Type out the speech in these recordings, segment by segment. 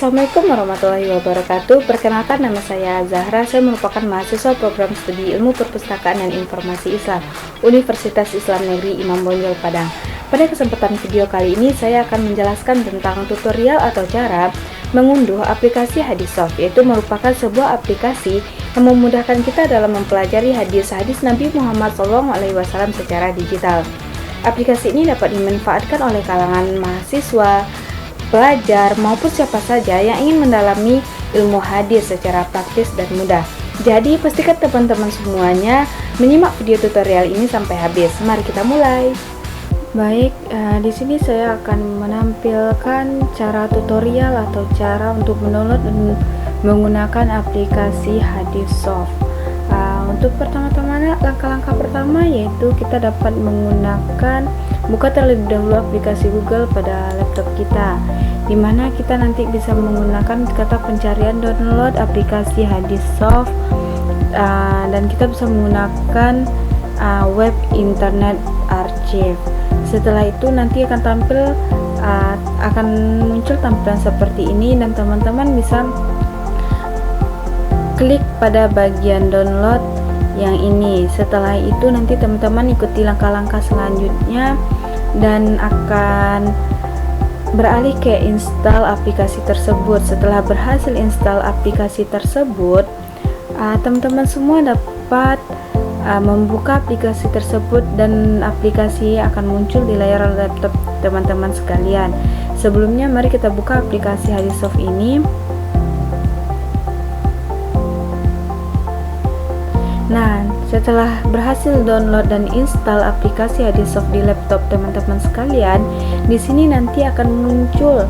Assalamualaikum warahmatullahi wabarakatuh. Perkenalkan, nama saya Zahra. Saya merupakan mahasiswa program studi Ilmu Perpustakaan dan Informasi Islam Universitas Islam Negeri Imam Bonjol Padang. Pada kesempatan video kali ini saya akan menjelaskan tentang tutorial atau cara mengunduh aplikasi Haditsoft, yaitu merupakan sebuah aplikasi yang memudahkan kita dalam mempelajari hadis-hadis Nabi Muhammad SAW secara digital. Aplikasi ini dapat dimanfaatkan oleh kalangan mahasiswa, pelajar, maupun siapa saja yang ingin mendalami ilmu hadis secara praktis dan mudah. Jadi pastikan teman-teman semuanya menyimak video tutorial ini sampai habis. Mari kita mulai. Baik, di sini saya akan menampilkan cara tutorial atau cara untuk mendownload dan menggunakan aplikasi Haditsoft. Untuk langkah-langkah pertama yaitu kita dapat menggunakan buka terlebih dahulu aplikasi Google pada laptop kita, dimana kita nanti bisa menggunakan kata pencarian download aplikasi Haditsoft, dan kita bisa menggunakan web internet archive. Setelah itu nanti akan muncul tampilan seperti ini, dan teman-teman bisa klik pada bagian download yang ini. Setelah itu nanti teman-teman ikuti langkah-langkah selanjutnya dan akan beralih ke install aplikasi tersebut. Setelah berhasil install aplikasi tersebut, teman-teman semua dapat membuka aplikasi tersebut dan aplikasi akan muncul di layar laptop teman-teman sekalian. Sebelumnya mari kita buka aplikasi Haditsoft ini. Nah, setelah berhasil download dan install aplikasi Haditsoft di laptop teman-teman sekalian, di sini nanti akan muncul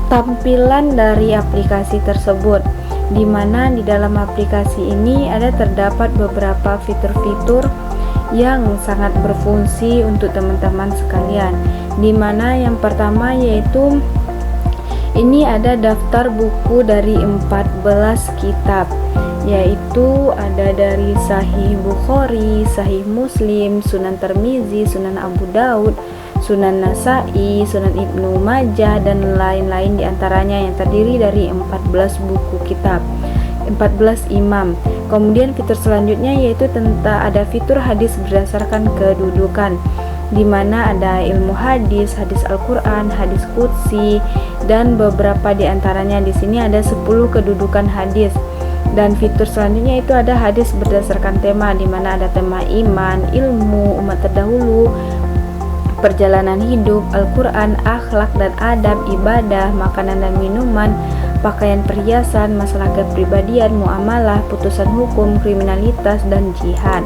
tampilan dari aplikasi tersebut, di mana di dalam aplikasi ini terdapat beberapa fitur-fitur yang sangat berfungsi untuk teman-teman sekalian. Di mana yang pertama yaitu ini ada daftar buku dari 14 kitab, yaitu ada dari Sahih Bukhari, Sahih Muslim, Sunan Tirmizi, Sunan Abu Daud, Sunan Nasai, Sunan Ibnu Majah, dan lain-lain diantaranya yang terdiri dari 14 buku kitab, 14 imam. Kemudian fitur selanjutnya yaitu ada fitur hadis berdasarkan kedudukan, di mana ada ilmu hadis, hadis Al-Quran, hadis Qudsi, dan beberapa diantaranya. Di sini ada 10 kedudukan hadis. Dan fitur selanjutnya itu ada hadis berdasarkan tema, di mana ada tema iman, ilmu, umat terdahulu, perjalanan hidup, Al-Quran, akhlak dan adab, ibadah, makanan dan minuman, pakaian perhiasan, masalah kepribadian, muamalah, putusan hukum, kriminalitas, dan jihad.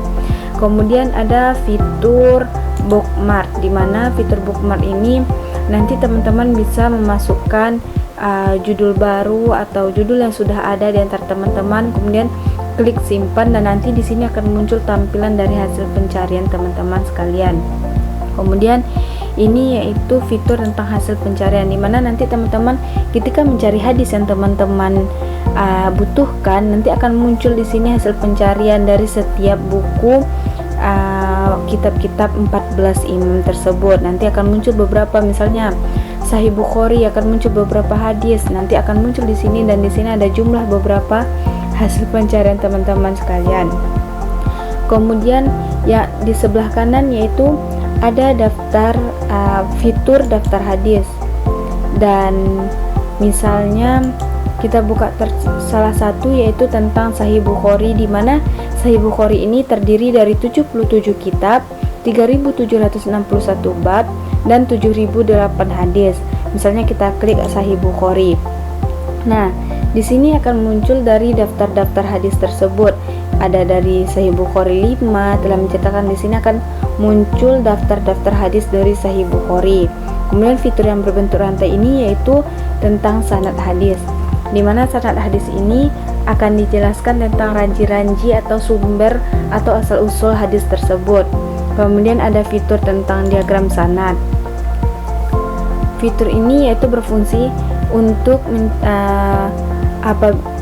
Kemudian ada fitur bookmark, di mana fitur bookmark ini nanti teman-teman bisa memasukkan judul baru atau judul yang sudah ada di antara teman-teman, kemudian klik simpan, dan nanti di sini akan muncul tampilan dari hasil pencarian teman-teman sekalian. Kemudian ini yaitu fitur tentang hasil pencarian, di mana nanti teman-teman ketika mencari hadis yang teman-teman butuhkan, nanti akan muncul di sini hasil pencarian dari setiap buku kitab-kitab 14 imam tersebut. Nanti akan muncul beberapa, misalnya Sahih Bukhari akan muncul beberapa hadis, nanti akan muncul di sini, dan di sini ada jumlah beberapa hasil pencarian teman-teman sekalian. Kemudian ya di sebelah kanan yaitu ada fitur daftar hadis, dan misalnya kita buka salah satu yaitu tentang Sahih Bukhari, di mana Sahih Bukhari ini terdiri dari 77 kitab, 3.761 bab, dan 7.008 hadis. Misalnya kita klik Sahih Bukhari. Nah, di sini akan muncul dari daftar-daftar hadis tersebut. Ada dari Sahih Bukhari 5, telah menceritakan di sini akan muncul daftar-daftar hadis dari Sahih Bukhari. Kemudian fitur yang berbentuk rantai ini yaitu tentang sanad hadis, di mana sanad hadis ini akan dijelaskan tentang ranji-ranji atau sumber atau asal-usul hadis tersebut. Kemudian ada fitur tentang diagram sanad. Fitur ini yaitu berfungsi untuk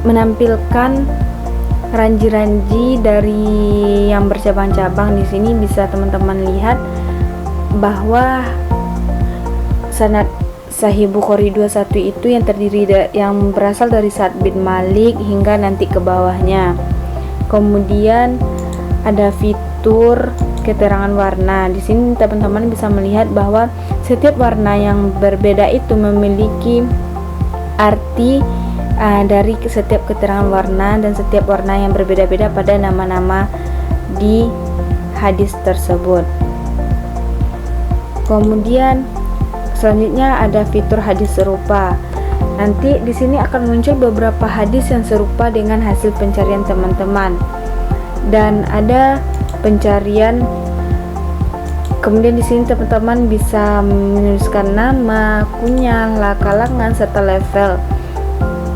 menampilkan ranji-ranji dari yang bercabang-cabang. Di sini bisa teman-teman lihat bahwa sanad Sahih Bukhari 21 itu yang yang berasal dari Sa'd bin Malik hingga nanti ke bawahnya. Kemudian ada fitur keterangan warna. Di sini teman-teman bisa melihat bahwa setiap warna yang berbeda itu memiliki arti dari setiap keterangan warna, dan setiap warna yang berbeda-beda pada nama-nama di hadis tersebut. Kemudian selanjutnya ada fitur hadis serupa. Nanti di sini akan muncul beberapa hadis yang serupa dengan hasil pencarian teman-teman, dan ada pencarian. Kemudian di sini teman-teman bisa menuliskan nama, kunyah, kalangan, serta level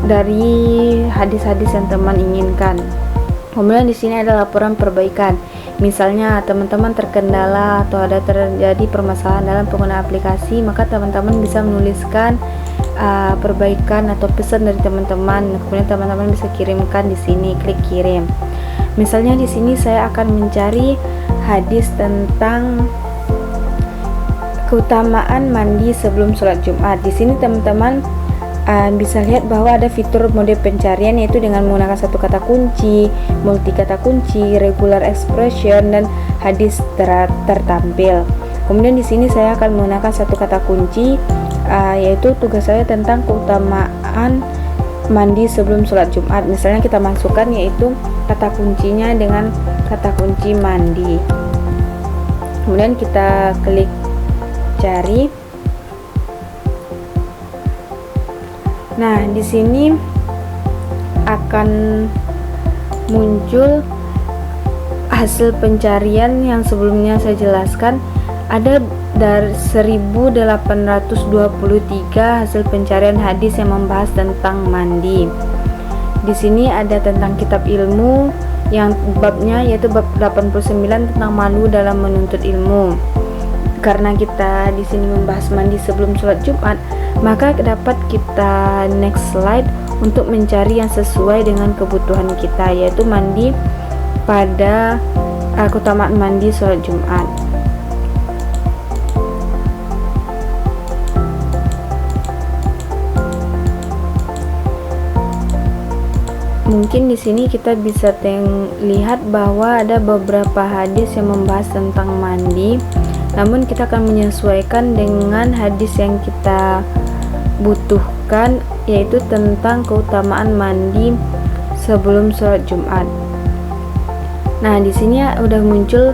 dari hadis-hadis yang teman inginkan. Kemudian di sini ada laporan perbaikan. Misalnya teman-teman terkendala atau ada terjadi permasalahan dalam penggunaan aplikasi, maka teman-teman bisa menuliskan perbaikan atau pesan dari teman-teman. Kemudian teman-teman bisa kirimkan di sini, klik kirim. Misalnya di sini saya akan mencari hadis tentang keutamaan mandi sebelum sholat Jumat. Di sini teman-teman bisa lihat bahwa ada fitur mode pencarian, yaitu dengan menggunakan satu kata kunci, multi kata kunci, regular expression, dan hadis tertampil. Kemudian di sini saya akan menggunakan satu kata kunci, yaitu tugas saya tentang keutamaan mandi sebelum sholat Jumat. Misalnya kita masukkan yaitu kata kuncinya dengan kata kunci mandi. Kemudian kita klik cari. Nah, di sini akan muncul hasil pencarian yang sebelumnya saya jelaskan. Ada dari 1823 hasil pencarian hadis yang membahas tentang mandi. Di sini ada tentang kitab ilmu yang babnya yaitu bab 89 tentang malu dalam menuntut ilmu. Karena kita di sini membahas mandi sebelum sholat Jumat, maka dapat kita next slide untuk mencari yang sesuai dengan kebutuhan kita, yaitu mandi pada keutamaan mandi sholat Jumat. Mungkin di sini kita bisa lihat bahwa ada beberapa hadis yang membahas tentang mandi, namun kita akan menyesuaikan dengan hadis yang kita butuhkan, yaitu tentang keutamaan mandi sebelum sholat Jumat. Nah, di sini udah muncul,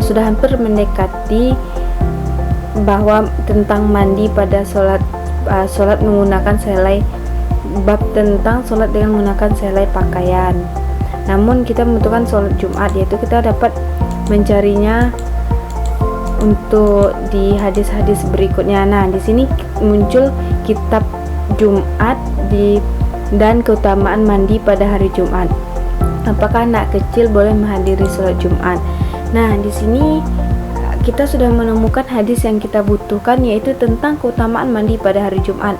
sudah hampir mendekati bahwa tentang mandi pada sholat menggunakan selai, bab tentang sholat dengan menggunakan selai pakaian. Namun kita membutuhkan sholat Jumat, yaitu kita dapat mencarinya untuk di hadis-hadis berikutnya. Nah, di sini muncul kitab Jumat dan keutamaan mandi pada hari Jumat. Apakah anak kecil boleh menghadiri sholat Jumat? Nah, di sini kita sudah menemukan hadis yang kita butuhkan, yaitu tentang keutamaan mandi pada hari Jumat.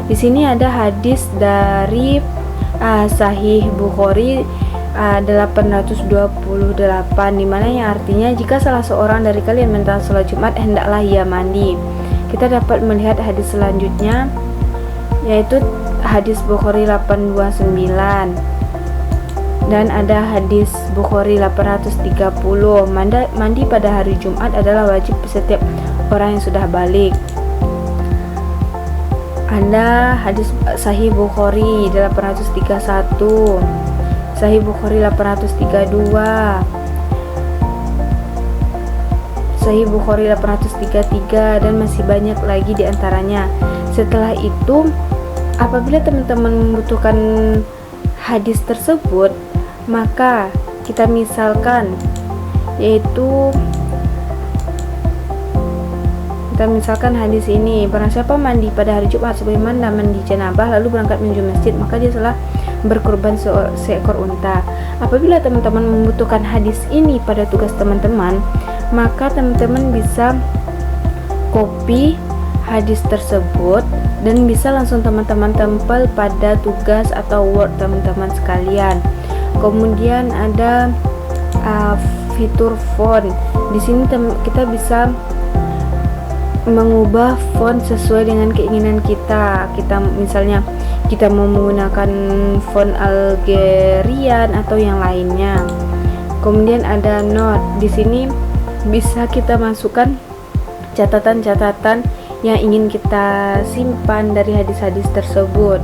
Di sini ada hadis dari Sahih Bukhari 828, dimana yang artinya jika salah seorang dari kalian mental sholat Jumat, hendaklah ia mandi. Kita dapat melihat hadis selanjutnya, yaitu hadis Bukhari 829, dan ada hadis Bukhari 830. Mandi pada hari Jumat adalah wajib setiap orang yang sudah balik. Ada hadis Sahih Bukhari 831, Sahih Bukhari 832, Sahih Bukhari 833, dan masih banyak lagi di antaranya. Setelah itu, apabila teman-teman membutuhkan hadis tersebut, maka kita misalkan, yaitu kita misalkan hadis ini, barang siapa mandi pada hari Jumat sebagaimana mandi janabah lalu berangkat menuju masjid, maka dia telah berkorban seekor unta. Apabila teman-teman membutuhkan hadis ini pada tugas teman-teman, maka teman-teman bisa copy hadis tersebut dan bisa langsung teman-teman tempel pada tugas atau Word teman-teman sekalian. Kemudian ada fitur font. Di sini kita bisa mengubah font sesuai dengan keinginan kita. Misalnya kita mau menggunakan font Algerian atau yang lainnya. Kemudian ada note. Di sini bisa kita masukkan catatan-catatan yang ingin kita simpan dari hadis-hadis tersebut.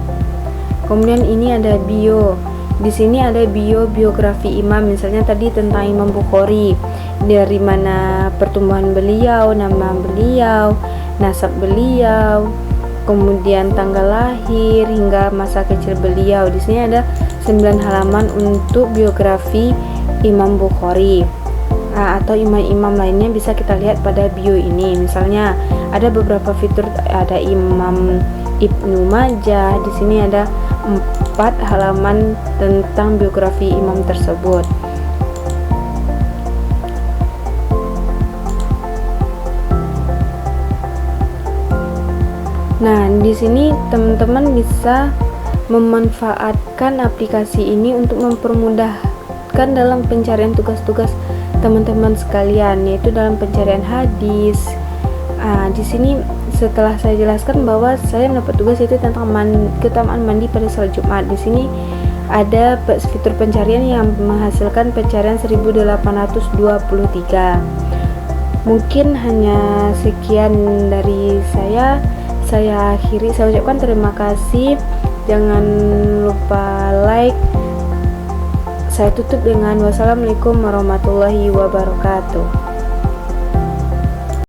Kemudian ini ada bio. Di sini ada biografi imam, misalnya tadi tentang Imam Bukhari, dari mana pertumbuhan beliau, nama beliau, nasab beliau, kemudian tanggal lahir hingga masa kecil beliau. Di sini ada 9 halaman untuk biografi Imam Bukhari. Atau imam-imam lainnya bisa kita lihat pada bio ini. Misalnya ada beberapa fitur, ada Imam Ibnu Majah. Di sini ada 4 halaman tentang biografi imam tersebut. Nah, di sini teman-teman bisa memanfaatkan aplikasi ini untuk mempermudahkan dalam pencarian tugas-tugas teman-teman sekalian, yaitu dalam pencarian hadis. Di sini setelah saya jelaskan bahwa saya mendapat tugas itu tentang keutamaan mandi pada salat Jumat. Di sini ada fitur pencarian yang menghasilkan pencarian 1823. Mungkin hanya sekian dari saya. Saya akhiri, saya ucapkan terima kasih. Jangan lupa like. Saya tutup dengan wassalamualaikum warahmatullahi wabarakatuh.